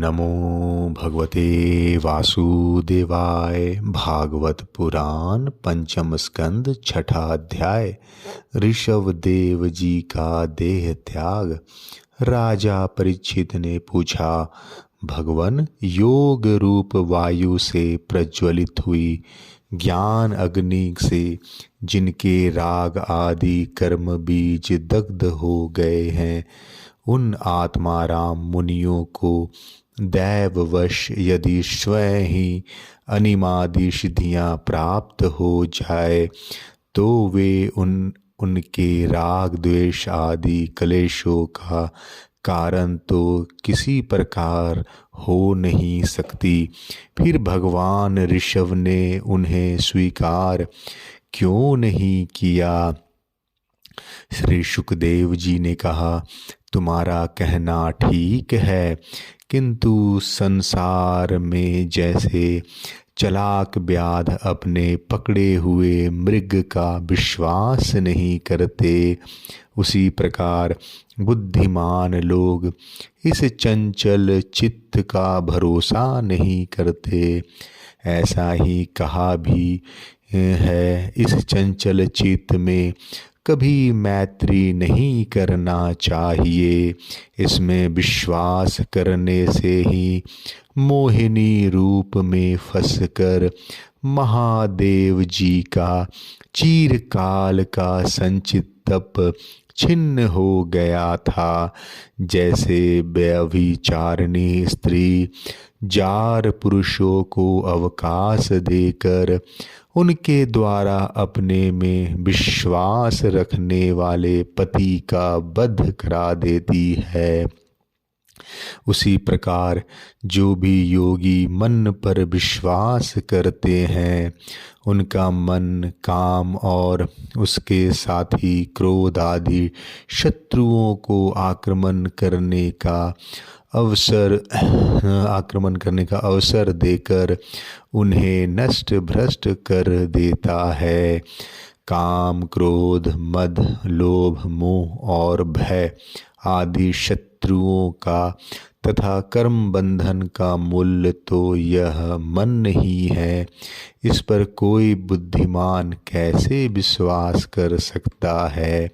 नमो भगवते वासुदेवाय। भागवत पुराण पंचम स्कंद छठा अध्याय। ऋषभ देव जी का देह त्याग। राजा परीक्षित ने पूछा, भगवन, योग रूप वायु से प्रज्वलित हुई ज्ञान अग्नि से जिनके राग आदि कर्म बीज दग्ध हो गए हैं, उन आत्माराम मुनियों को दैववश यदि स्वयं ही अनिमादि सिद्धियां प्राप्त हो जाए तो वे उनके राग द्वेष आदि क्लेशों का कारण तो किसी प्रकार हो नहीं सकती। फिर भगवान ऋषभ ने उन्हें स्वीकार क्यों नहीं किया? श्री सुखदेव जी ने कहा, तुम्हारा कहना ठीक है, किंतु संसार में जैसे चालाक व्याध अपने पकड़े हुए मृग का विश्वास नहीं करते, उसी प्रकार बुद्धिमान लोग इस चंचल चित्त का भरोसा नहीं करते। ऐसा ही कहा भी है, इस चंचल चित्त में कभी मैत्री नहीं करना चाहिए। इसमें विश्वास करने से ही मोहिनी रूप में फंसकर महादेव जी का चिरकाल का संचित तप छिन्न हो गया था। जैसे व्यभिचारिणी स्त्री जार पुरुषों को अवकाश देकर उनके द्वारा अपने में विश्वास रखने वाले पति का वध करा देती है, उसी प्रकार जो भी योगी मन पर विश्वास करते हैं, उनका मन काम और उसके साथ ही क्रोध आदि शत्रुओं को आक्रमण करने का अवसर देकर उन्हें नष्ट भ्रष्ट कर देता है। काम, क्रोध, मद, लोभ, मोह और भय आदि शत्रुओं का तथा कर्म बंधन का मूल तो यह मन ही है। इस पर कोई बुद्धिमान कैसे विश्वास कर सकता है?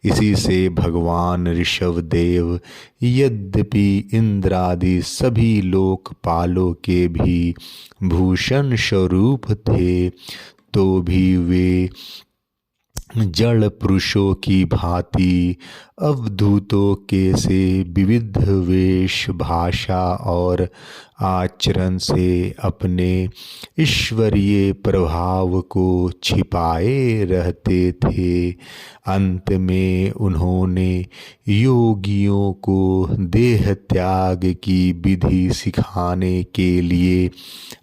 इसी से भगवान ऋषभ देव यद्यपि इंद्रादि सभी लोकपालों के भी भूषण स्वरूप थे, तो भी वे जड़ पुरुषों की भांति अवधूतों के से विविध वेश, भाषा और आचरण से अपने ईश्वरीय प्रभाव को छिपाए रहते थे। अंत में उन्होंने योगियों को देह त्याग की विधि सिखाने के लिए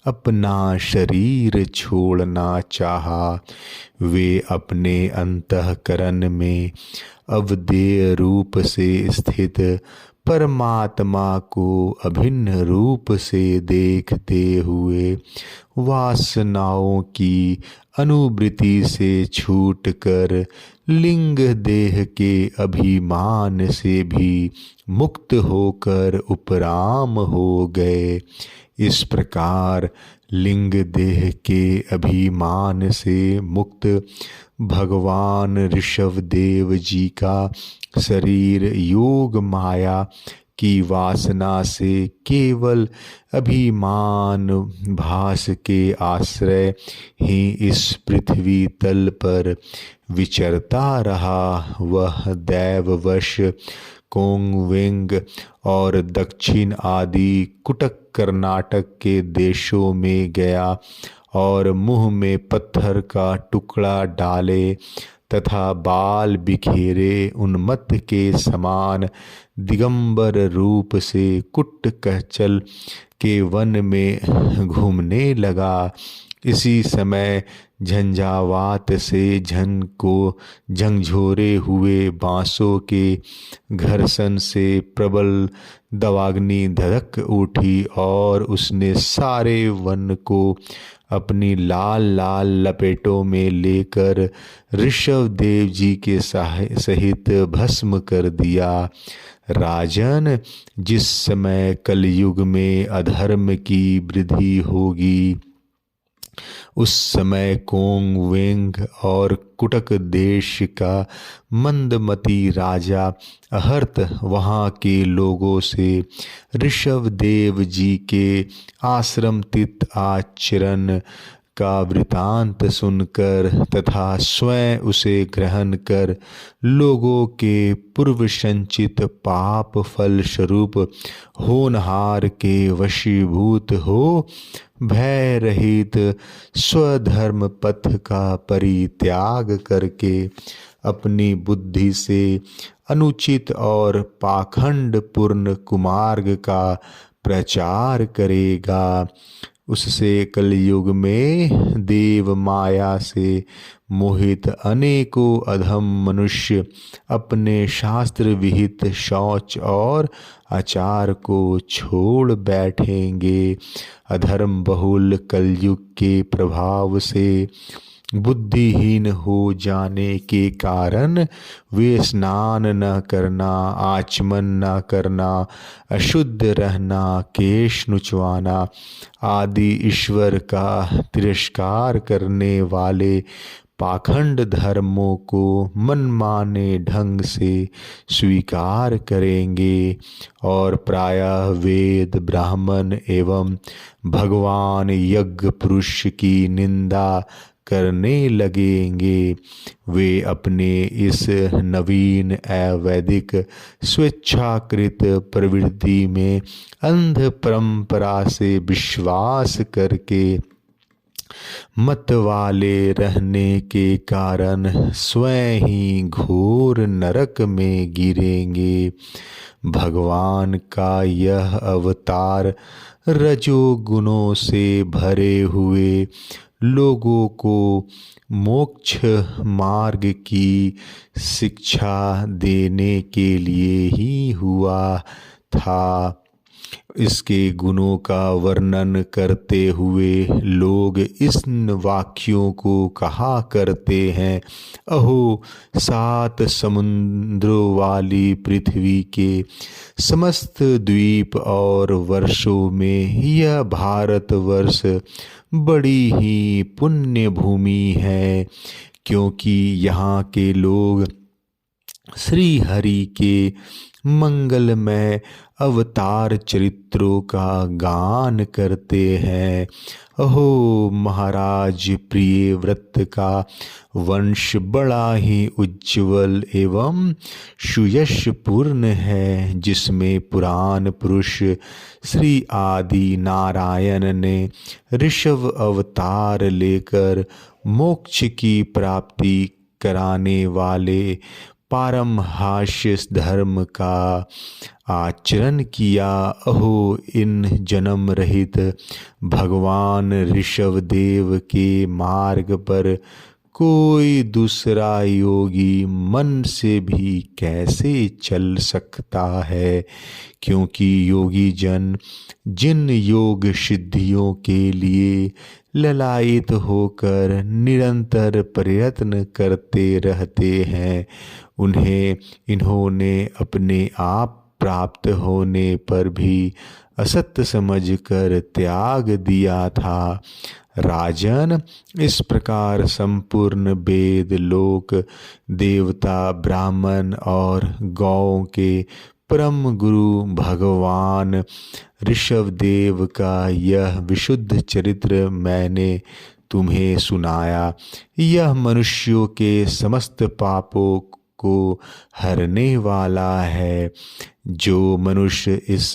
अपना शरीर छोड़ना चाहा। वे अपने अंतःकरण में अवधेय रूप से स्थित परमात्मा को अभिन्न रूप से देखते हुए वासनाओं की अनुवृत्ति से छूटकर लिंग देह के अभिमान से भी मुक्त होकर उपराम हो गए। इस प्रकार लिंग देह के अभिमान से मुक्त भगवान ऋषभ देव जी का शरीर योग माया की वासना से केवल अभिमान भास के आश्रय ही इस पृथ्वी तल पर विचरता रहा। वह दैववश कोंगवेंग और दक्षिण आदि कुटक कर्नाटक के देशों में गया और मुंह में पत्थर का टुकड़ा डाले तथा बाल बिखेरे उन्मत्त के समान दिगंबर रूप से कुट कहचल के वन में घूमने लगा। इसी समय झंझावात से झन को झंझोरे हुए बांसों के घर्षण से प्रबल दवाग्नि धधक उठी और उसने सारे वन को अपनी लाल लाल लपेटों में लेकर ऋषभ देव जी के सहित भस्म कर दिया। राजन, जिस समय कलयुग में अधर्म की वृद्धि होगी, उस समय कोंग वेंग और कुटक देश का मंदमती राजा अहर्त वहाँ के लोगों से ऋषभ देव जी के आश्रमतीत आचरण का वृतांत सुनकर तथा स्वयं उसे ग्रहण कर लोगों के पूर्व संचित पाप फल स्वरूप होनहार के वशीभूत हो भय रहित स्वधर्म पथ का परित्याग करके अपनी बुद्धि से अनुचित और पाखंड पूर्ण कुमार्ग का प्रचार करेगा। उससे कलयुग में देव माया से मोहित अनेकों अधम मनुष्य अपने शास्त्र विहित शौच और आचार को छोड़ बैठेंगे। अधर्म बहुल कलयुग के प्रभाव से बुद्धिहीन हो जाने के कारण वे स्नान न करना, आचमन न करना, अशुद्ध रहना, केश नुचवाना आदि ईश्वर का तिरस्कार करने वाले पाखंड धर्मों को मनमाने ढंग से स्वीकार करेंगे और प्रायः वेद, ब्राह्मण एवं भगवान यज्ञ पुरुष की निंदा करने लगेंगे। वे अपने इस नवीन अवैदिक स्वेच्छाकृत प्रवृत्ति में अंध परंपरा से विश्वास करके मत वाले रहने के कारण स्वयं ही घोर नरक में गिरेंगे। भगवान का यह अवतार रजोगुणों से भरे हुए लोगों को मोक्ष मार्ग की शिक्षा देने के लिए ही हुआ था। इसके गुणों का वर्णन करते हुए लोग इस वाक्यों को कहा करते हैं, अहो 7 समुद्रों वाली पृथ्वी के समस्त द्वीप और वर्षों में यह भारतवर्ष बड़ी ही पुण्य भूमि है, क्योंकि यहाँ के लोग श्री हरि के मंगलमय अवतार चरित्रों का गान करते हैं। अहो महाराज, प्रिय व्रत का वंश बड़ा ही उज्ज्वल एवं सुयशपूर्ण है, जिसमें पुराण पुरुष श्री आदि नारायण ने ऋषभ अवतार लेकर मोक्ष की प्राप्ति कराने वाले पारमहास्य धर्म का आचरण किया। अहो इन जन्म रहित भगवान ऋषभ देव के मार्ग पर कोई दूसरा योगी मन से भी कैसे चल सकता है, क्योंकि योगी जन जिन योग सिद्धियों के लिए ललायित होकर निरंतर प्रयत्न करते रहते हैं, उन्हें इन्होंने अपने आप प्राप्त होने पर भी असत्य समझकर त्याग दिया था। राजन, इस प्रकार संपूर्ण वेद, लोक, देवता, ब्राह्मण और गौ के परम गुरु भगवान ऋषभ देव का यह विशुद्ध चरित्र मैंने तुम्हें सुनाया। यह मनुष्यों के समस्त पापों को हरने वाला है। जो मनुष्य इस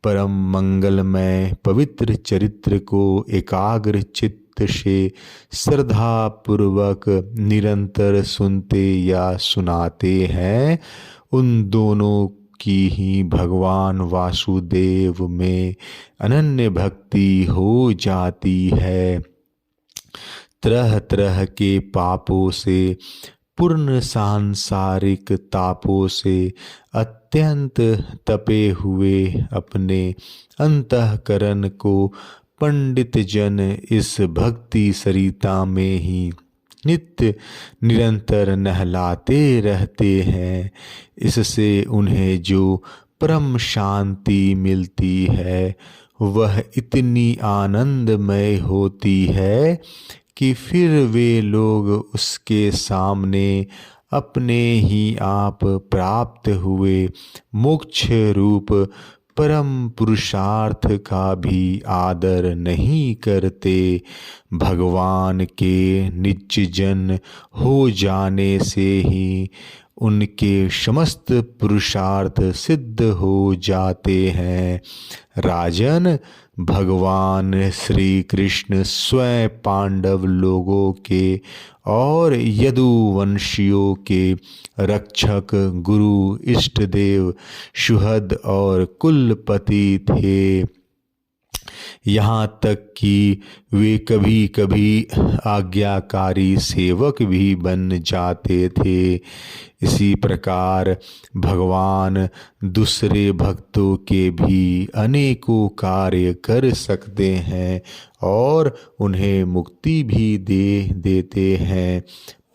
परम मंगलमय पवित्र चरित्र को एकाग्र चित्त से श्रद्धा पूर्वक निरंतर सुनते या सुनाते हैं, उन दोनों की ही भगवान वासुदेव में अनन्य भक्ति हो जाती है। तरह तरह के पापों से, पूर्ण सांसारिक तापों से अत्यंत तपे हुए अपने अंतःकरण को पंडित जन इस भक्ति सरिता में ही नित्य निरंतर नहलाते रहते हैं। इससे उन्हें जो परम शांति मिलती है वह इतनी आनंदमय होती है कि फिर वे लोग उसके सामने अपने ही आप प्राप्त हुए मोक्ष रूप परम पुरुषार्थ का भी आदर नहीं करते। भगवान के निज जन हो जाने से ही उनके समस्त पुरुषार्थ सिद्ध हो जाते हैं। राजन, भगवान श्री कृष्ण स्वयं पांडव लोगों के और यदुवंशियों के रक्षक, गुरु, इष्ट देव, सुहृद और कुलपति थे। यहाँ तक कि वे कभी कभी आज्ञाकारी सेवक भी बन जाते थे। इसी प्रकार भगवान दूसरे भक्तों के भी अनेकों कार्य कर सकते हैं और उन्हें मुक्ति भी दे देते हैं,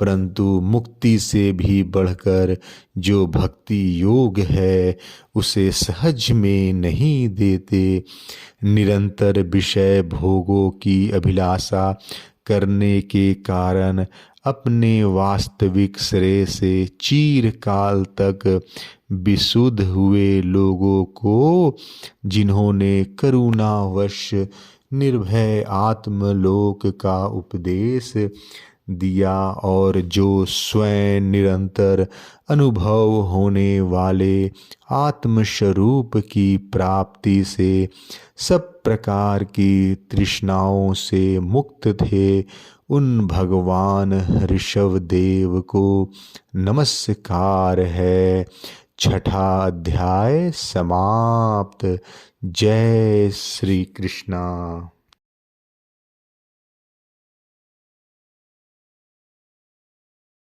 परंतु मुक्ति से भी बढ़कर जो भक्ति योग है उसे सहज में नहीं देते। निरंतर विषय भोगों की अभिलाषा करने के कारण अपने वास्तविक श्रेय से चिरकाल तक विशुद्ध हुए लोगों को, जिन्होंने करुणावश निर्भय आत्मलोक का उपदेश दिया और जो स्वयं निरंतर अनुभव होने वाले आत्मस्वरूप की प्राप्ति से सब प्रकार की तृष्णाओं से मुक्त थे, उन भगवान ऋषभदेव को नमस्कार है। छठा अध्याय समाप्त। जय श्री कृष्णा।